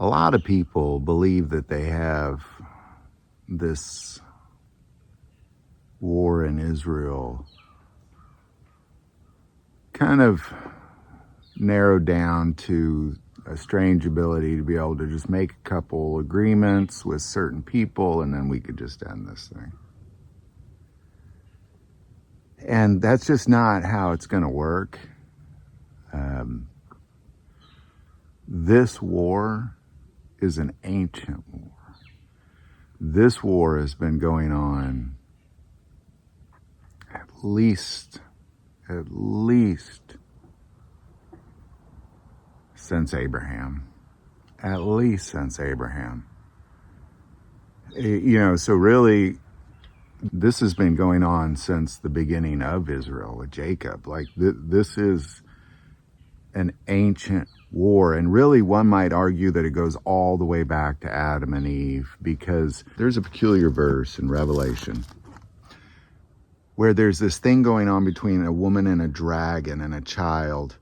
A lot of people believe that they have this war in Israel kind of narrowed down to a strange ability to be able to just make a couple agreements with certain people and then we could just end this thing. And that's just not how it's going to work. This war is an ancient war. This war has been going on at least since Abraham. At least since Abraham. So really, this has been going on since the beginning of Israel with Jacob. Like, this is an ancient war. And really, one might argue that it goes all the way back to Adam and Eve, because there's a peculiar verse in Revelation where there's this thing going on between a woman and a dragon and a child.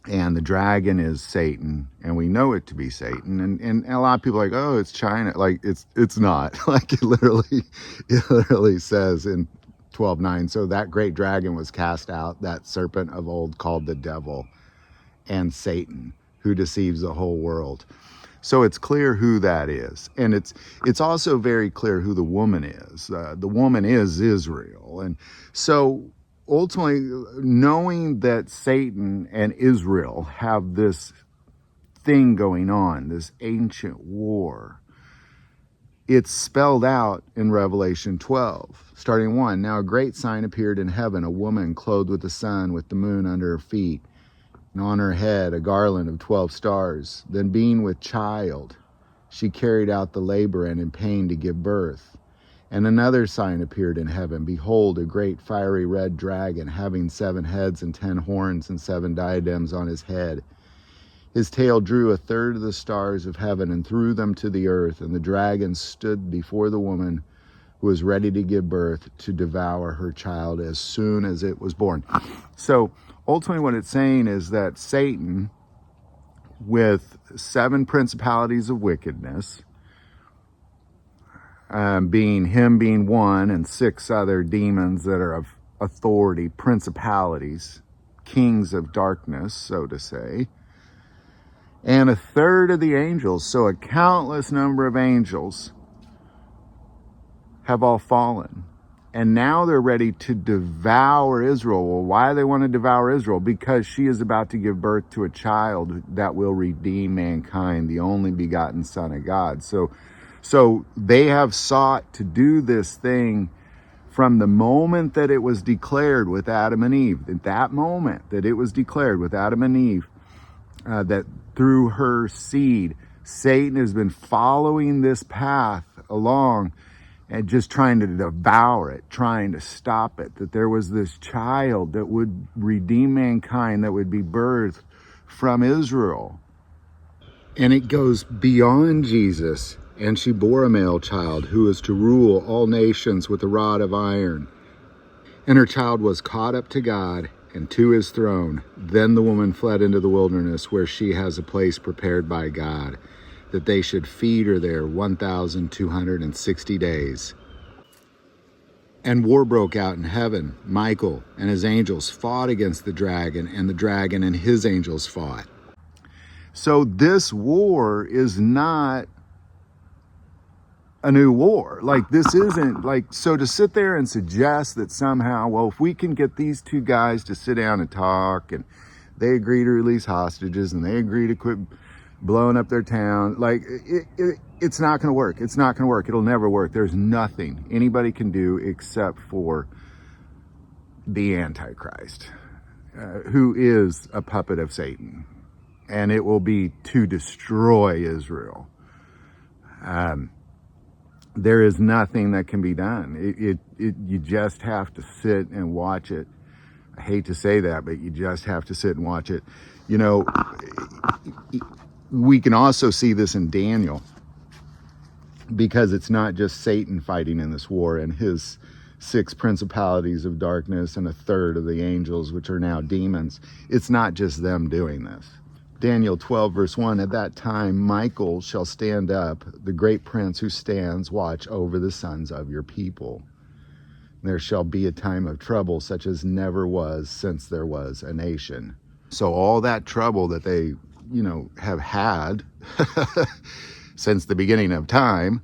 And the dragon is Satan, and we know it to be Satan. And a lot of people are like, oh, it's China. Like, it's not. Like, it literally says in 12:9, so that great dragon was cast out, that serpent of old called the devil and Satan, who deceives the whole world. So it's clear who that is. And it's also very clear who the woman is. The woman is Israel. And so ultimately, knowing that Satan and Israel have this thing going on, this ancient war, it's spelled out in Revelation 12, starting 1. Now a great sign appeared in heaven, a woman clothed with the sun, with the moon under her feet, and on her head a garland of 12 stars. Then being with child, she carried out the labor and in pain to give birth. And another sign appeared in heaven. Behold, a great fiery red dragon, having 7 heads and 10 horns and 7 diadems on his head. His tail drew a third of the stars of heaven and threw them to the earth. And the dragon stood before the woman who was ready to give birth, to devour her child as soon as it was born. So ultimately what it's saying is that Satan, with 7 principalities of wickedness, being one, and 6 other demons that are of authority, principalities, kings of darkness, so to say, and a third of the angels, so a countless number of angels, have all fallen. And now they're ready to devour Israel. Well, why do they want to devour Israel? Because she is about to give birth to a child that will redeem mankind, the only begotten Son of God. So they have sought to do this thing from the moment that it was declared with Adam and Eve. At that moment that it was declared with Adam and Eve, that through her seed, Satan has been following this path along and just trying to devour it, trying to stop it. That there was this child that would redeem mankind, that would be birthed from Israel. And it goes beyond Jesus. And she bore a male child who is to rule all nations with a rod of iron. And her child was caught up to God and to his throne. Then the woman fled into the wilderness, where she has a place prepared by God, that they should feed her there 1,260 days. And war broke out in heaven. Michael and his angels fought against the dragon, and the dragon and his angels fought. So this war is not a new war. Like, this isn't like, so to sit there and suggest that somehow, well, if we can get these 2 guys to sit down and talk, and they agree to release hostages, and they agree to quit blowing up their town, like, it's not going to work. It's not going to work. It'll never work. There's nothing anybody can do except for the Antichrist, who is a puppet of Satan, and it will be to destroy Israel. There is nothing that can be done. You just have to sit and watch it. I hate to say that, but you just have to sit and watch it. You know, we can also see this in Daniel, because it's not just Satan fighting in this war and his 6 principalities of darkness and a third of the angels, which are now demons. It's not just them doing this. Daniel 12 verse 1, at that time Michael shall stand up, the great prince who stands watch over the sons of your people. There shall be a time of trouble such as never was since there was a nation. So all that trouble that they, have had since the beginning of time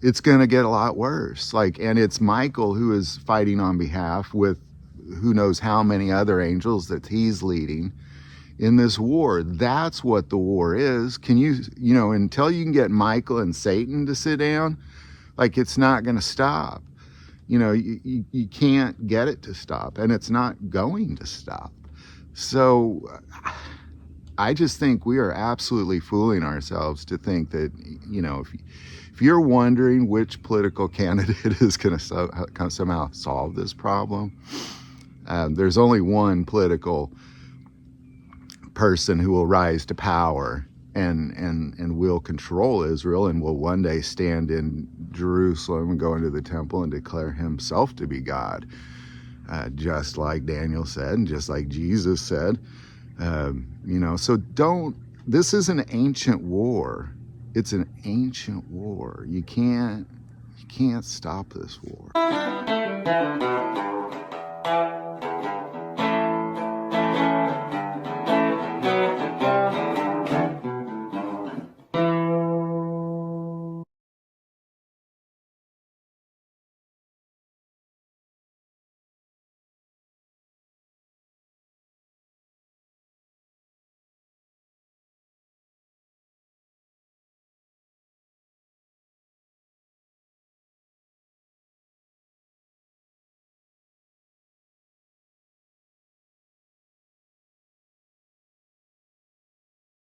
it's going to get a lot worse. And it's Michael who is fighting on behalf with who knows how many other angels that he's leading in this war. That's what the war is. Until you can get Michael and Satan to sit down, it's not going to stop. You can't get it to stop, and it's not going to stop. So I just think we are absolutely fooling ourselves to think that, if you're wondering which political candidate is going to somehow solve this problem, there's only one political person who will rise to power and will control Israel and will one day stand in Jerusalem and go into the temple and declare himself to be God, just like Daniel said and just like Jesus said. So this is an ancient war. It's an ancient war. You can't stop this war.